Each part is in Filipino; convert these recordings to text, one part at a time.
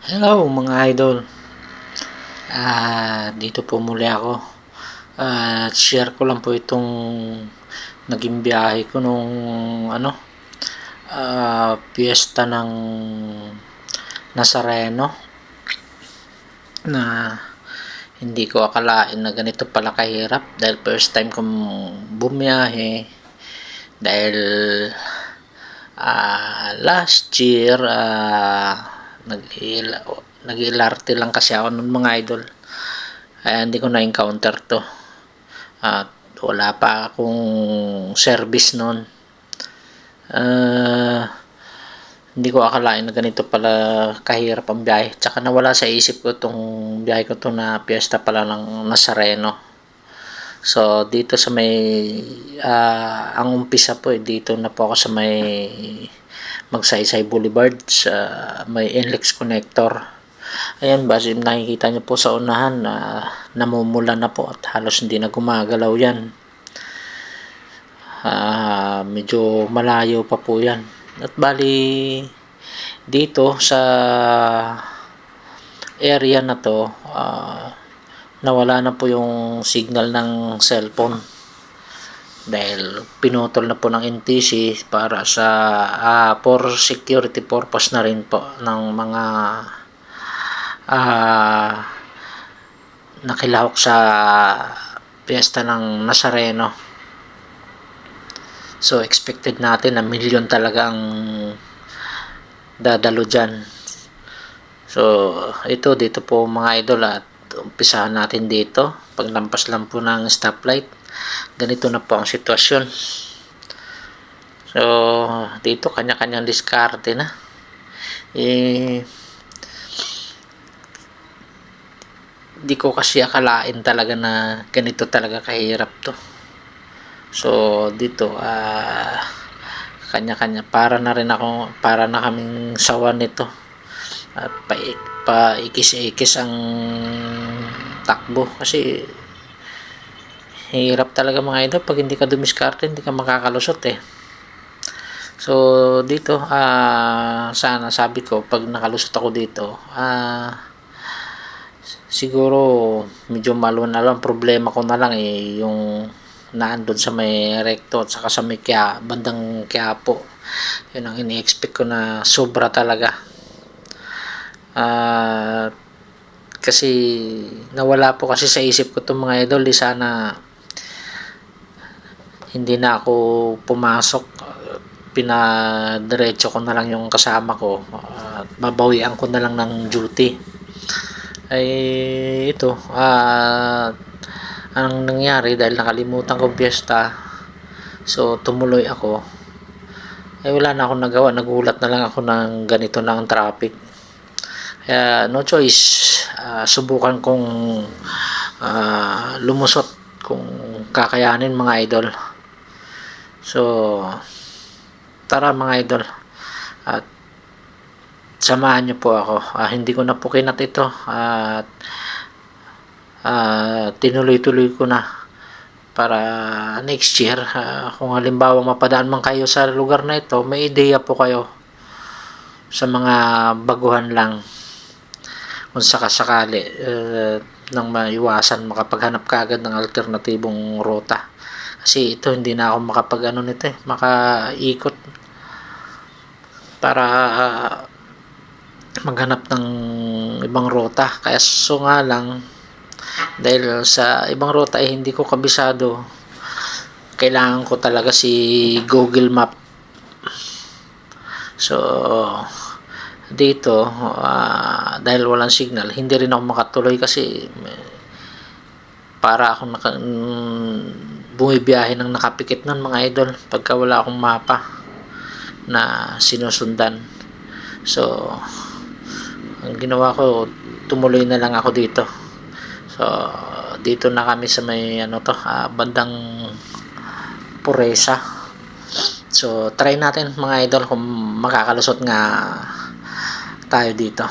Hello mga idol. Dito po muli ako. Share ko lang po itong naging biyahe ko nung piyesta ng Nazareno na hindi ko akalain na ganito pala kahirap dahil first time kong bumiyahe dahil last year nag-LRT lang kasi ako nun mga idol, kaya hindi ko na-encounter to at wala pa akong service nun. Hindi ko akalain na ganito pala kahirap ang biyahe, tsaka nawala sa isip ko itong biyahe ko to na piyesta pala ng Nazareno. So dito sa may ang umpisa po dito na po ako sa may Magsaysay Boulevard sa may NLEX connector. Ayan, base nakikita niyo po sa unahan na namumula na po at halos hindi na gumagalaw yan. Medyo malayo pa po yan. At bali dito sa area na to nawala na po yung signal ng cellphone dahil pinutol na po ng NTC para sa for security purpose na rin po ng mga nakilahok sa piyesta ng Nazareno. So expected natin na milyon talaga ang dadalo dyan. So dito po mga idol, at umpisahan natin dito. Paglampas lang po ng stoplight, ganito na po ang sitwasyon. So dito kanya-kanyang diskarte na. Di ko kasi akalain talaga na ganito talaga kahirap to. So dito kanya-kanya, para na kaming sawa nito at paikis-ikis ang takbo kasi hirap talaga mga idol. Pag hindi ka dumiskarte hindi ka makakalusot So dito sana sabi ko pag nakalusot ako dito siguro medyo maluwan problema ko na lang yung naandun sa may Recto at saka sa may bandang Quiapo. Yun ang ini-expect ko na sobra talaga. Kasi nawala po kasi sa isip ko itong mga idol, di sana hindi na ako pumasok, pinadiretso ko na lang yung kasama ko at babawian ko na lang ng duty. Ito ang nangyari dahil nakalimutan kong piyesta, so tumuloy ako. Wala na akong nagawa, nagulat na lang ako ng ganito na ang traffic. Kaya no choice, subukan kong lumusot kung kakayanin mga idol. So tara mga idol, at samahan nyo po ako. Hindi ko na po kinat ito at tinuloy-tuloy ko na para next year. Kung halimbawa mapadaan man kayo sa lugar na ito, may ideya po kayo sa mga baguhan lang kung sakasakali nang maiwasan, makapaghanap ka agad ng alternatibong ruta. Kasi ito hindi na ako makaikot para maghanap ng ibang ruta. Kaya so nga lang, dahil sa ibang ruta hindi ko kabisado, kailangan ko talaga si Google Map. So dito dahil walang signal, hindi rin ako makatuloy kasi para akong bumibiyahe ng nakapikit nun mga idol pagka wala akong mapa na sinusundan. So ang ginawa ko, tumuloy na lang ako dito. So dito na kami sa may bandang Puresa. So try natin mga idol kung makakalusot nga tayo dito.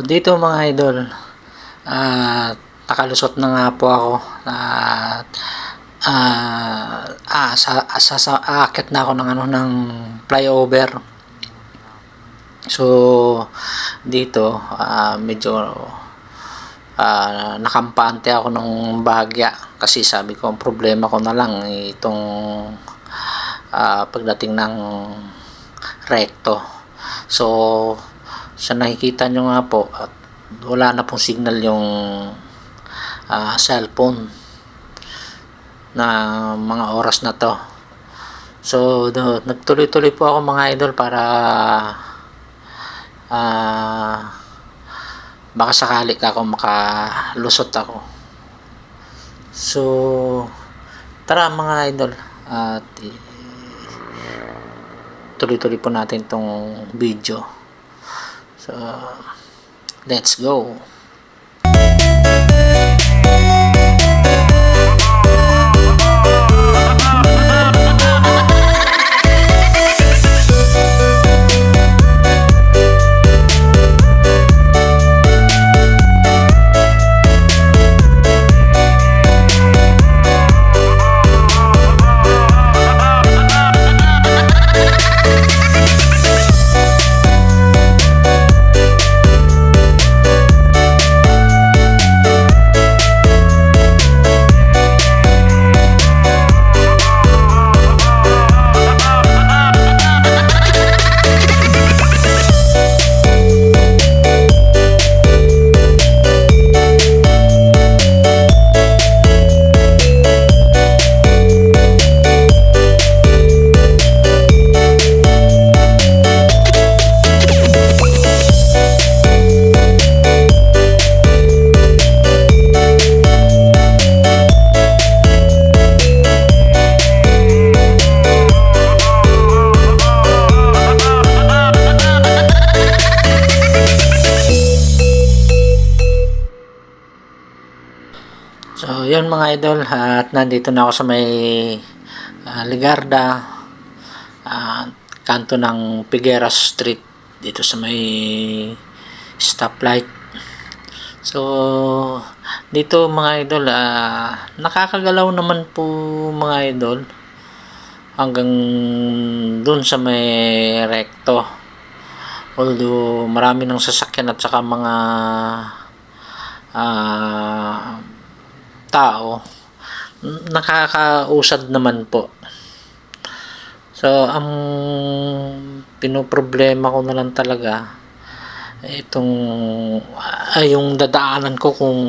dito mga idol, nakalusot na nga po ako at aakit na ako ng flyover. So dito medyo nakampante ako ng bahagya kasi sabi ko ang problema ko na lang itong pagdating ng recto. So sa nakikita nyo nga po at wala na pong signal yung cellphone na mga oras na to. So nagtuloy-tuloy po ako mga idol para baka sakali ka ako makalusot ako. So tara mga idol at tuloy-tuloy po natin tong video. So let's go. So yun mga idol, at nandito na ako sa may Ligarda, kanto ng Figueras Street, dito sa may stoplight. So dito mga idol, nakakagalaw naman po mga idol hanggang dun sa may recto, although marami ng sasakyan at saka mga tao, nakakausad naman po. So ang pinoproblema ko na lang talaga itong yung dadaanan ko kung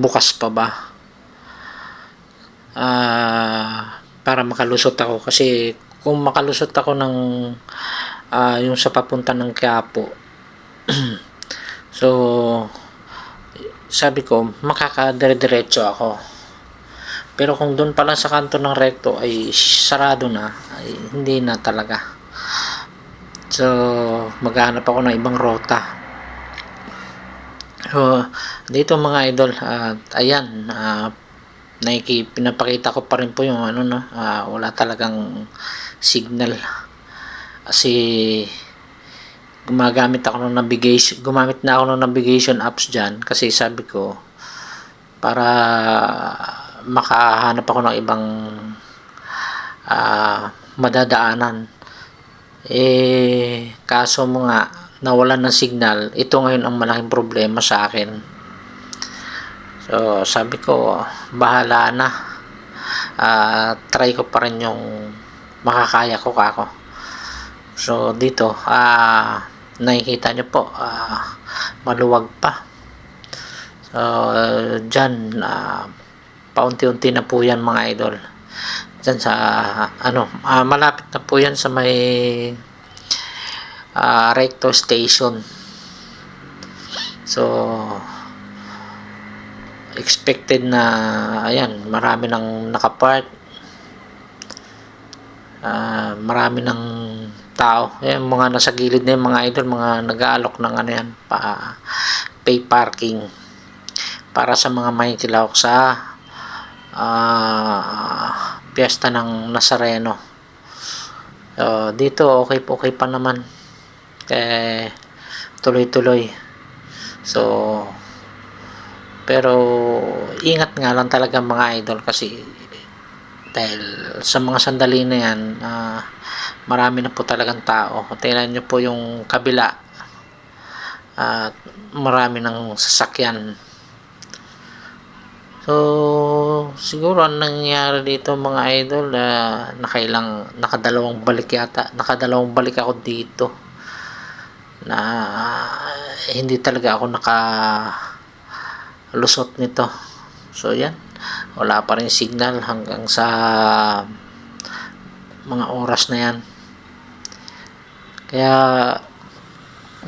bukas pa ba para makalusot ako, kasi kung makalusot ako ng yung sa papunta ng Quiapo so sabi ko makakadire-diretso ako, pero kung doon pala sa kanto ng recto ay sarado na, ay hindi na talaga. So maghanap ako ng ibang rota. So dito mga idol, ayan, pinapakita ko pa rin po yung wala talagang signal kasi gumamit na ako ng navigation apps dyan, kasi sabi ko para makahanap ako ng ibang madadaanan. Kaso mo nga nawalan ng signal, ito ngayon ang malaking problema sa akin. So sabi ko bahala na, try ko pa rin yung makakaya ko kako. So dito nakikita nyo po maluwag pa. So dyan paunti-unti na po yan mga idol. Dyan sa malapit na po yan sa may recto station. So expected na ayan, marami nang nakapark, marami ng tao. Ayan, mga nasa gilid na yung mga idol, mga nag-aalok ng pay parking para sa mga makikilahok sa piyesta ng Nazareno. So dito okay pa naman, tuloy-tuloy. So, pero ingat nga lang talaga mga idol, kasi dahil sa mga sandali na yan, marami na po talagang tao. Tingnan nyo po yung kabila, at marami ng sasakyan. So, siguro ang nangyayari dito mga idol, nakadalawang balik yata. Nakadalawang balik ako dito na hindi talaga ako nakalusot nito. So, yan. Wala pa rin signal hanggang sa mga oras na yan. Kaya,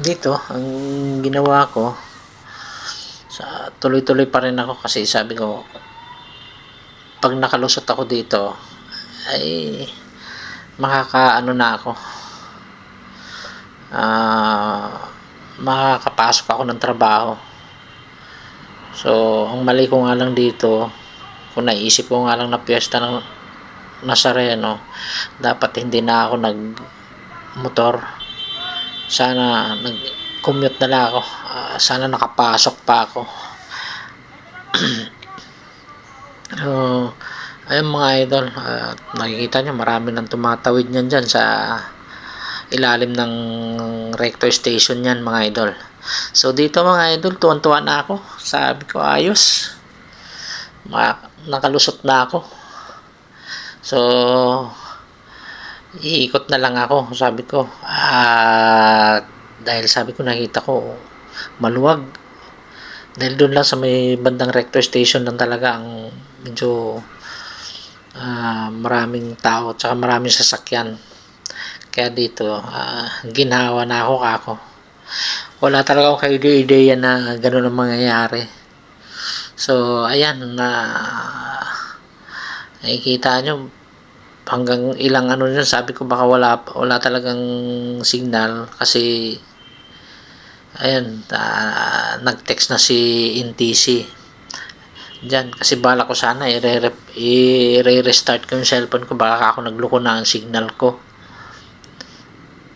dito, ang ginawa ko, tuloy-tuloy pa rin ako, kasi sabi ko, pag nakalusot ako dito, ay makakaano na ako, makakapasok ako ng trabaho. So, ang mali ko nga lang dito, kung naisip ko nga lang na piyesta ng Nazareno, dapat hindi na ako nag-motor. Sana nag-commute na lang ako. Sana nakapasok pa ako. Ayun mga idol, nakikita nyo marami nang tumatawid nyan dyan sa ilalim ng recto station yan mga idol. So dito mga idol, tuwan-tuwa na ako. Sabi ko ayos, nakalusot na ako. So iikot na lang ako, sabi ko. Dahil sabi ko, nakita ko maluwag. Dahil doon lang sa may bandang recto station lang talaga ang medyo maraming tao at saka maraming sasakyan. Kaya dito, ginawa na ako. Wala talaga akong ka-ideya na gano'n ang mangyayari. So, ayan, nakikita nyo, hanggang ilang ano yun, sabi ko baka wala talagang signal, kasi ayan, nag-text na si NTC dyan, kasi bala ko sana i-restart ko yung cellphone ko, baka ako nagloko na ang signal ko.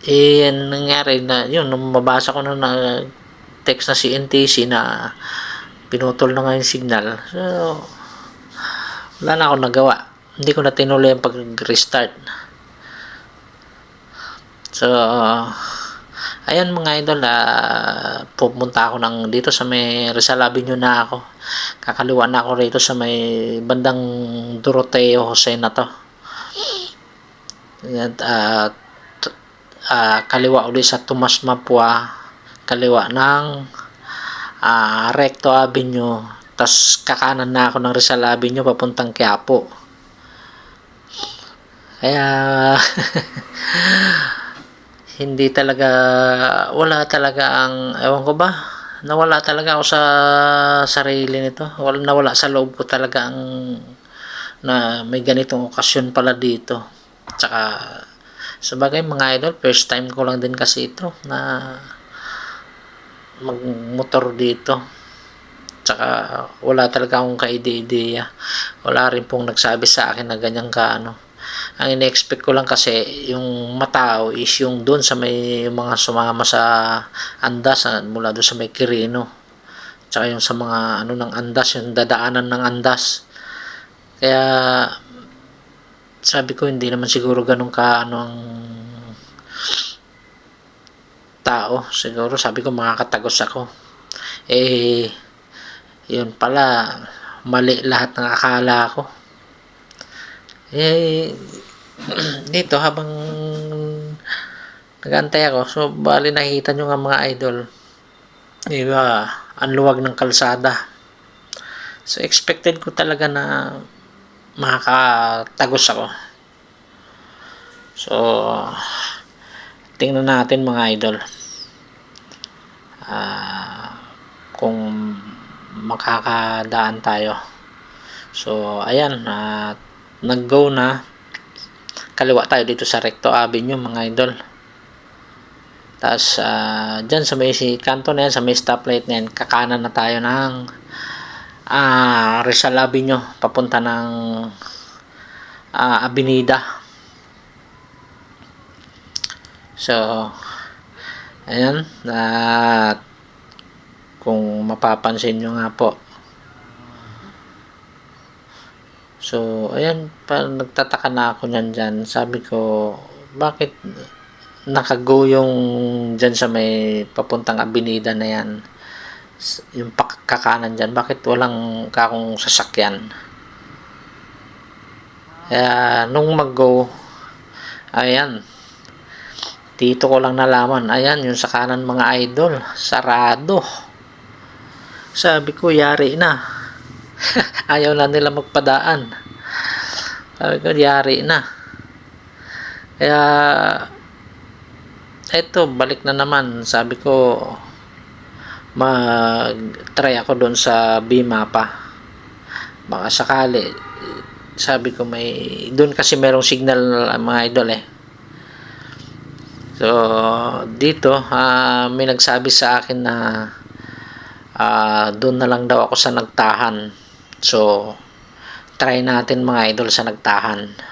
Yan nangyari na yun, nung mabasa ko na text na si NTC na pinutol na nga yung signal. So, wala na akong nagawa. Hindi ko na tinuloy yung pag-restart. So, ayan mga idol, pupunta ako dito sa may Rizal Avenue na ako. Kakaliwa na ako rito sa may bandang Doroteo Jose na to. Kaliwa ulit sa Tomas Mapua, kaliwa ng Recto Avenue, tas kakanan na ako ng Rizal Avenue papuntang Quiapo. Kaya hindi talaga, wala talaga ewan ko ba, nawala talaga ako sa sarili nito, nawala sa loob ko talaga na may ganitong okasyon pala dito. Tsaka sabagay mga idol, first time ko lang din kasi ito na magmotor dito. Tsaka wala talaga akong ka-ideya. Wala rin pong nagsabi sa akin na ganyan ang ine-expect ko lang kasi yung matao is yung doon sa may mga sumama sa andas, mula doon sa may Quirino, tsaka yung sa mga ng andas, yung dadaanan ng andas. Kaya sabi ko hindi naman siguro ganun ang tao. Siguro sabi ko makakatagos ako. Yun pala, mali lahat ng akala ko. Dito habang nagantay ako, so bali nakikita nyo nga mga idol, diba, ang luwag ng kalsada. So expected ko talaga na makakatagos ako. So tingnan natin mga idol, kung makakadaan tayo. So ayan, nag-go na. Kaliwa tayo dito sa Recto Avenue mga idol. Tapos dyan sa may kanto na yan, sa may stoplight na yan, kakanan na tayo ng Rizal Avenue papunta ng Avenida. So ayan, kung mapapansin nyo nga po. So, ayan, nagtataka na ako nyan dyan. Sabi ko, bakit nakago yung dyan sa may papuntang abinida na yan, yung kakanan dyan, bakit walang kakong sasakyan? Kaya nung mag-go, ayan, dito ko lang nalaman, ayan, yung sa kanan mga idol, sarado. Sabi ko, yari na. Ayaw na nila magpadaan. Sabi ko, yari na. Kaya eto, balik na naman. Sabi ko, mag-try ako doon sa Bimapa. Baka sakali. Sabi ko, doon kasi merong signal mga idol eh. So, dito, may nagsabi sa akin na doon na lang daw ako sa Nagtahan. So, try natin mga idol sa Nagtahan.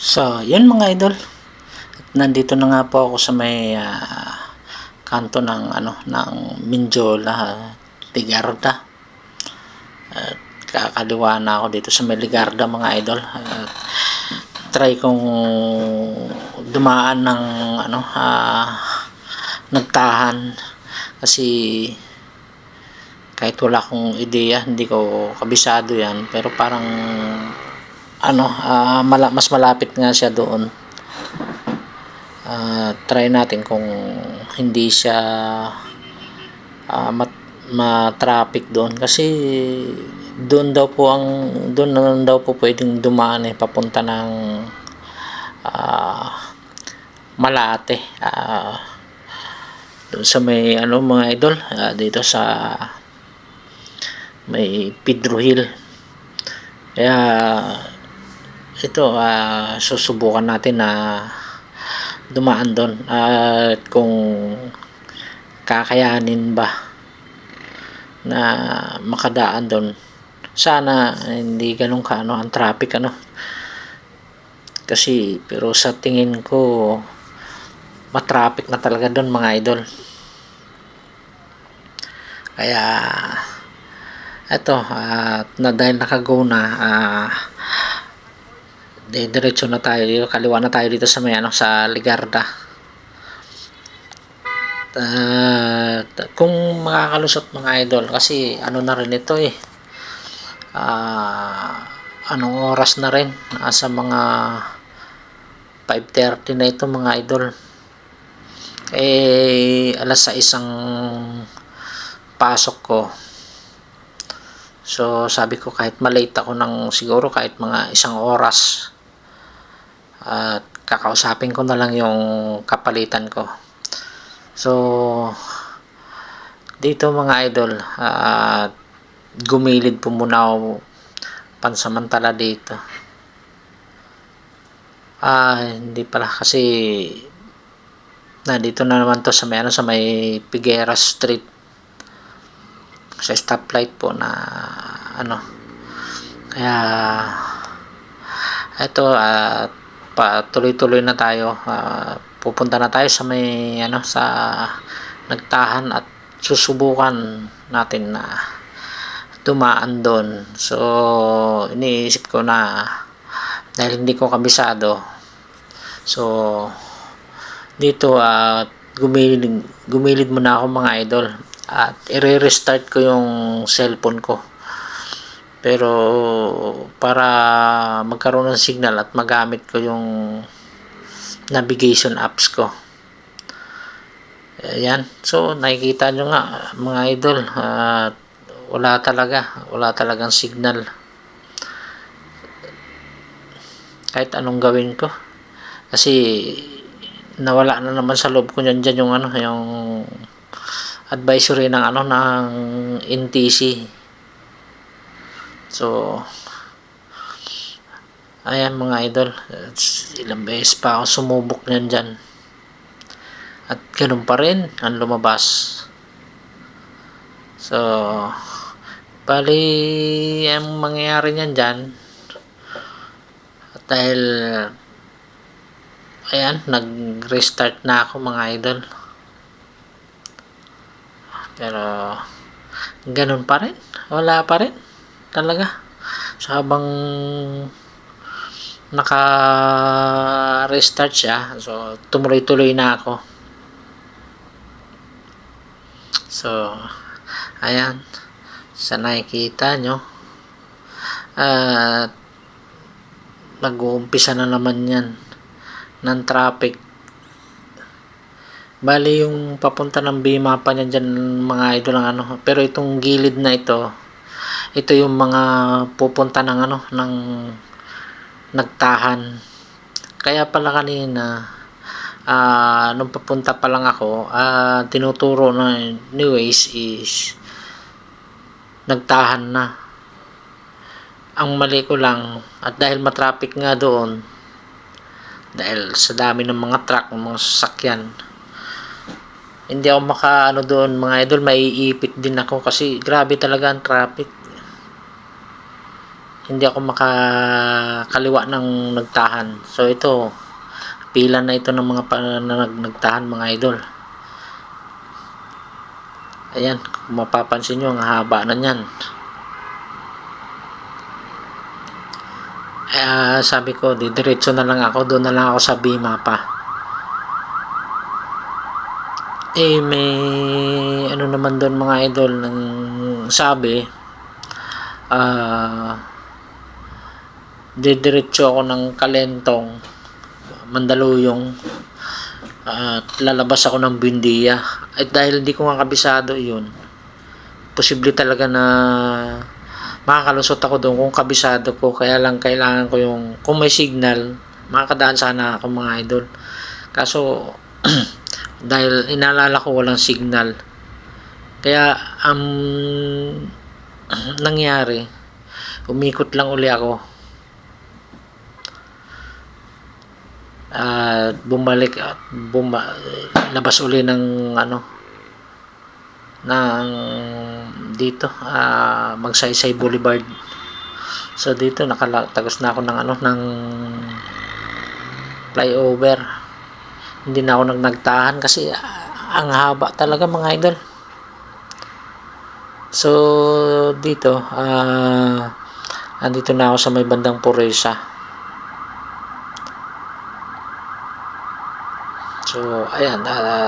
So, yun mga idol. Nandito na nga po ako sa may kanto ng ng Mindiola, Ligarda. Kakaliwa na ako dito sa may Ligarda mga idol. Try kong dumaan ng nagtahan kasi kahit wala akong ideya, hindi ko kabisado yan, pero parang mas malapit nga siya doon. Try natin kung hindi siya ma-traffic doon kasi doon daw po pwedeng dumaan papunta ng Malate, doon sa may mga idol, dito sa may Pedro Hill. Kaya ito, susubukan natin na dumaan doon at kung kakayanin ba na makadaan doon. Sana hindi ganun ang traffic kasi pero sa tingin ko matraffic na talaga doon mga idol. Kaya ito, na dahil nakago na, diretso na tayo dito, kaliwa na tayo dito sa may sa Ligarda. Kung makakalusot mga idol, kasi na rin ito anong oras na rin, sa mga 5:30 na ito mga idol. Alas 6 ang pasok ko. So sabi ko kahit malate ako ng siguro kahit mga 1 oras, at kakausapin ko na lang yung kapalitan ko. So dito mga idol, gumilid po muna ako pansamantala dito. Hindi pala kasi dito na naman to sa may Figueras Street, sa stoplight po na kaya ito, tuloy-tuloy na tayo. Pupunta na tayo sa may sa nagtahan at susubukan natin na dumaan doon. So iniisip ko na dahil hindi ko kabisado, so dito gumilid muna ako mga idol at i-restart ko yung cellphone ko, pero para magkaroon ng signal at magamit ko yung navigation apps ko. Ayan, so nakikita nyo nga mga idol, wala talagang signal kahit anong gawin ko, kasi nawala na naman sa loob ko dyan yung yung advisory ng ng NTC. So ayan mga idol, ilang beses pa ako sumubok dyan at ganun pa rin ang lumabas. So bali ang mangyayari niyan dyan, at dahil ayan, nag-restart na ako mga idol, pero ganun pa rin, wala pa rin talaga. So habang naka-restart siya, so tumuloy-tuloy na ako. So ayan, sa nakikita nyo, nag-uumpisa na naman yan ng traffic. Bali yung papunta ng Bima pa niya dyan mga idol ang pero itong gilid na ito yung mga pupunta ng ng nagtahan. Kaya pala kanina nung papunta pa lang ako, tinuturo na ni Waze is nagtahan na. Ang mali ko lang, at dahil matraffic nga doon, dahil sa dami ng mga truck, ng mga sasakyan, hindi ako doon mga idol, maiipit din ako kasi grabe talaga ang traffic. hindi ako makakaliwa ng nagtahan. So ito, pila na ito ng mga nagtahan mga idol. Ayan, kung mapapansin nyo, ang haba na yan. Sabi ko, didiretso na lang ako, doon na lang ako sa B-mapa. May ano naman doon mga idol, ng sabi, didiretso ako ng Kalentong, Mandaluyong, at lalabas ako ng Buendia. At dahil hindi ko nga kabisado yun, posible talaga na makakalusot ako doon kung kabisado ko. Kaya lang kailangan ko yung, kung may signal, makakadaan sana ako mga idol. Kaso dahil inaalala ko walang signal, kaya ang nangyari, umikot lang uli ako at bumalik at labas uli ng ng dito, Magsaysay Boulevard. So dito nakatagos na ako ng ng flyover. Hindi na ako nagtahan kasi ang haba talaga mga idol. So dito andito na ako sa may bandang Puresa. So ayan,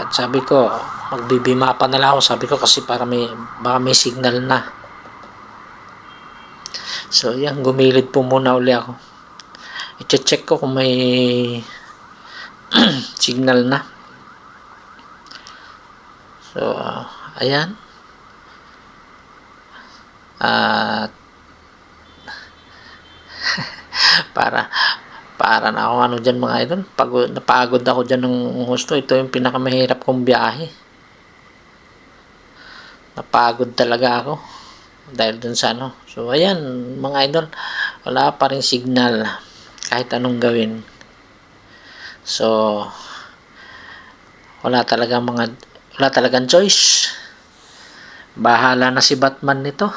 sabi ko magbibimapa na lang ako, sabi ko, kasi para baka may signal na. So yan, gumilid po muna uli ako. I-check ko kung may signal na. So ayan, para na ako dyan mga idol, napagod ako dyan ng husto. Ito yung pinakamahirap kong biyahe, napagod talaga ako dahil dun sa So ayan mga idol, wala pa rin signal kahit anong gawin. So wala talagang choice, bahala na si Batman nito.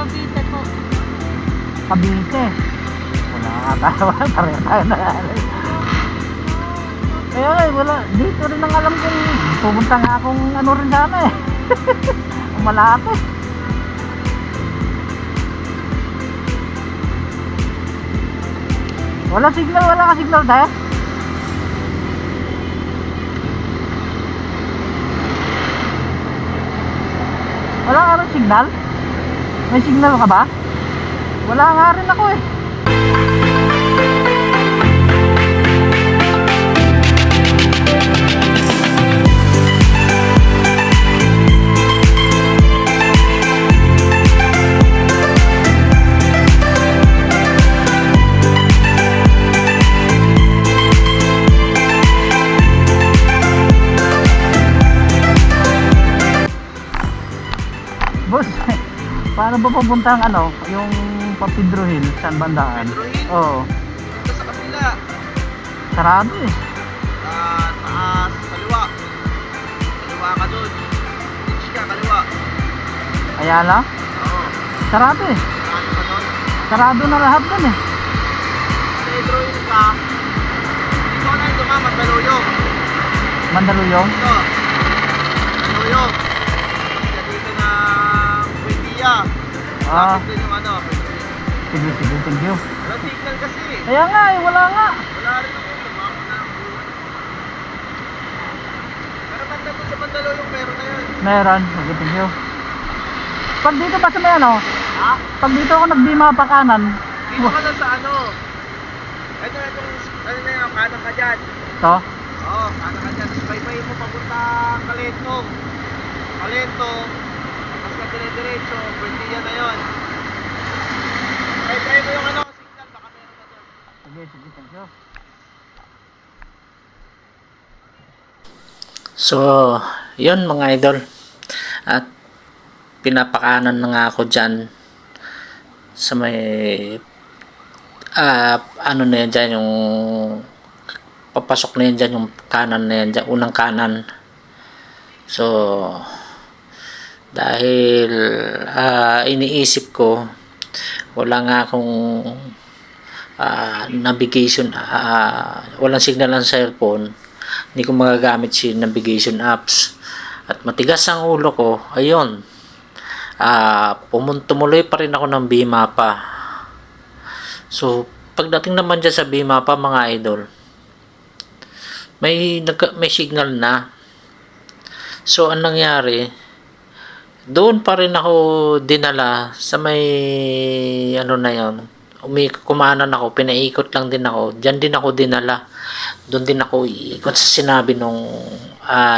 Cavite po. Cavite. Wala nakatawa. Pareho tayo na. Kaya wala. Dito rin ang alam kong pumunta nga akong ano rin sana eh. Malate. Wala signal, wala ka signal tayo. Wala ka rin signal? May signal ka ba? Wala nga rin ako eh. Boss, paano ba papunta ang ano, yung Papidro Hill, saan bandaan? Pedro Hill? Oo, Dito sa kapila. sarado eh. Taas, kaliwa. Kaliwa ka dun. Ditch ka, kaliwa. Ayala, Oo. sarado eh. Ano ka dun? Sarado na lahat dun eh. Pedro Hill ka. Dito na ito ka, Mandaluyong. Mandaluyong. Ito. Mandaluyong. Kaya dito na Buendia. Ah. Lapit din yung ano, Pedro Hill. Sige, sige, thank you. Walang signal kasi. Kaya nga eh, wala nga. Wala rin ako. Tumako na ang buwan. Pero banda dun sa Mandaluyong, meron na yun. Meron, sige, thank you. Pag dito pa sa may ano, Ha? pag dito ako nagbima pa kanan, Dito ka na sa ano? Ito, ano na yung kanan ka dyan. to, Oo, kanan ka dyan. Tapos baybay mo papunta Kalentong. Kalentong. Tapos ka dire-diretso. Buendia na yun. Try mo yung ano, signal. Baka meron na dyan. sige, sige, thank you. So, yun mga idol. At pinapakanan na nga ako dyan sa may ano na yan dyan, yung papasok na yan dyan, yung kanan na yan dyan, unang kanan. So, dahil iniisip ko, wala nga akong navigation, walang signal ng cellphone, hindi ko magagamit si navigation apps at matigas ang ulo ko. Ayun, tumuloy pa rin ako ng Bmapa. So pagdating naman dyan sa Bmapa mga idol, may signal na. So ang nangyari, doon pa rin ako dinala sa may ano na yon. Kumanan ako, pinaikot lang din ako. Diyan din ako dinala. Doon din ako iikot sa sinabi nung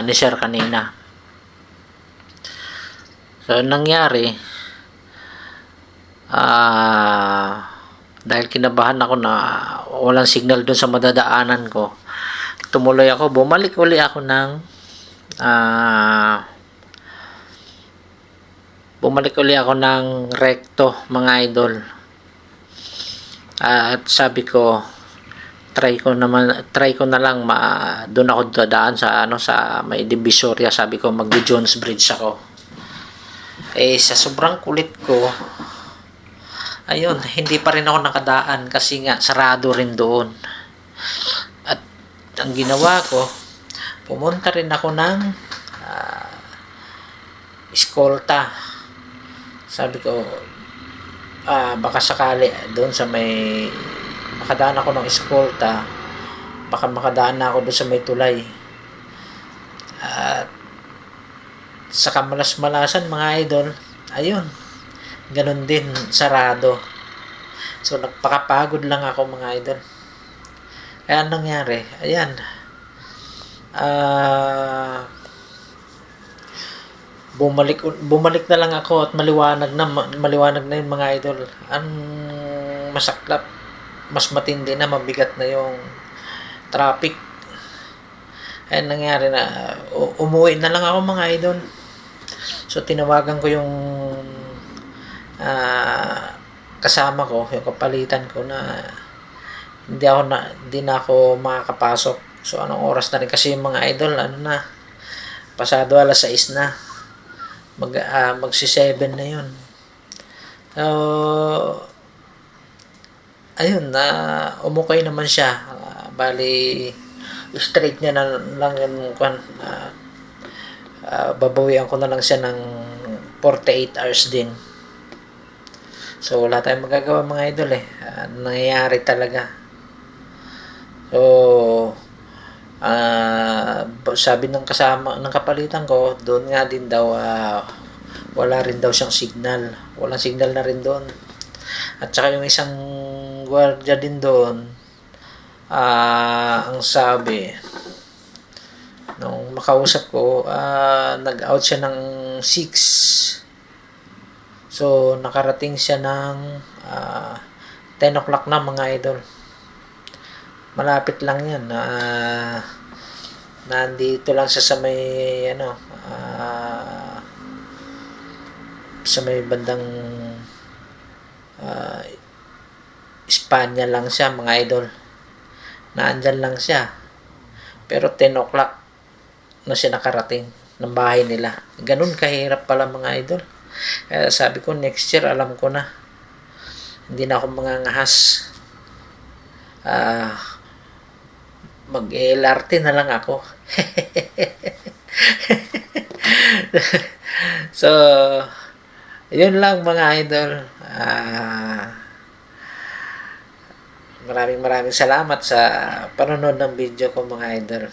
ni Sir kanina. So, nangyari, dahil kinabahan ako na walang signal doon sa madadaanan ko, tumuloy ako, bumalik uli ako ng recto mga idol. At sabi ko, try ko na lang doon ako dadaan sa sa may Divisoria. Sabi ko mag-Jones Bridge ako. Sa sobrang kulit ko, ayun, hindi pa rin ako nakadaan kasi nga sarado rin doon. At ang ginawa ko, pumunta rin ako ng eskolta. Sabi ko, baka sakali doon sa may makadaan ako ng eskolta, baka makadaan na ako doon sa may tulay. At sa kamalas-malasan mga idol, ayun, ganun din, sarado. So nagpakapagod lang ako mga idol. Kaya anong nangyari, ayan, bumalik na lang ako at maliwanag na yung mga idol. Ang masaklap, mas matindi na, mabigat na yung traffic. Ayan nangyari na, umuwi na lang ako mga idol. So tinawagan ko yung kasama ko, yung kapalitan ko, na hindi na ako makakapasok. So anong oras na rin kasi yung mga idol, pasado 6:00 na, magsi 7 na yun. Ayun, na umukay naman siya. Bali, straight niya na lang yung babawian ko na lang siya ng 48 hours din. So, wala tayong magagawa mga idol eh. Nangyayari talaga. So, sabi ng kasama, ng kapalitan ko, doon nga din daw, wala rin daw siyang signal. Walang signal na rin doon. At saka yung isang gwardiya din doon, ang sabi, nung makausap ko, nag-out siya ng 6. So, nakarating siya ng 10 o'clock na mga idol. Malapit lang yan. Nandito lang siya sa may, sa may bandang Espanya lang siya mga idol. Naandyan lang siya. Pero 10 o'clock na siya nakarating ng bahay nila. Ganun kahirap pala mga idol. Kaya sabi ko, next year, alam ko na. Hindi na ako mangangahas. Mag-LRT na lang ako. So, yun lang mga idol. Maraming salamat sa panonood ng video ko mga idol.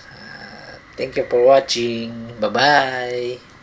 Thank you for watching. Bye-bye.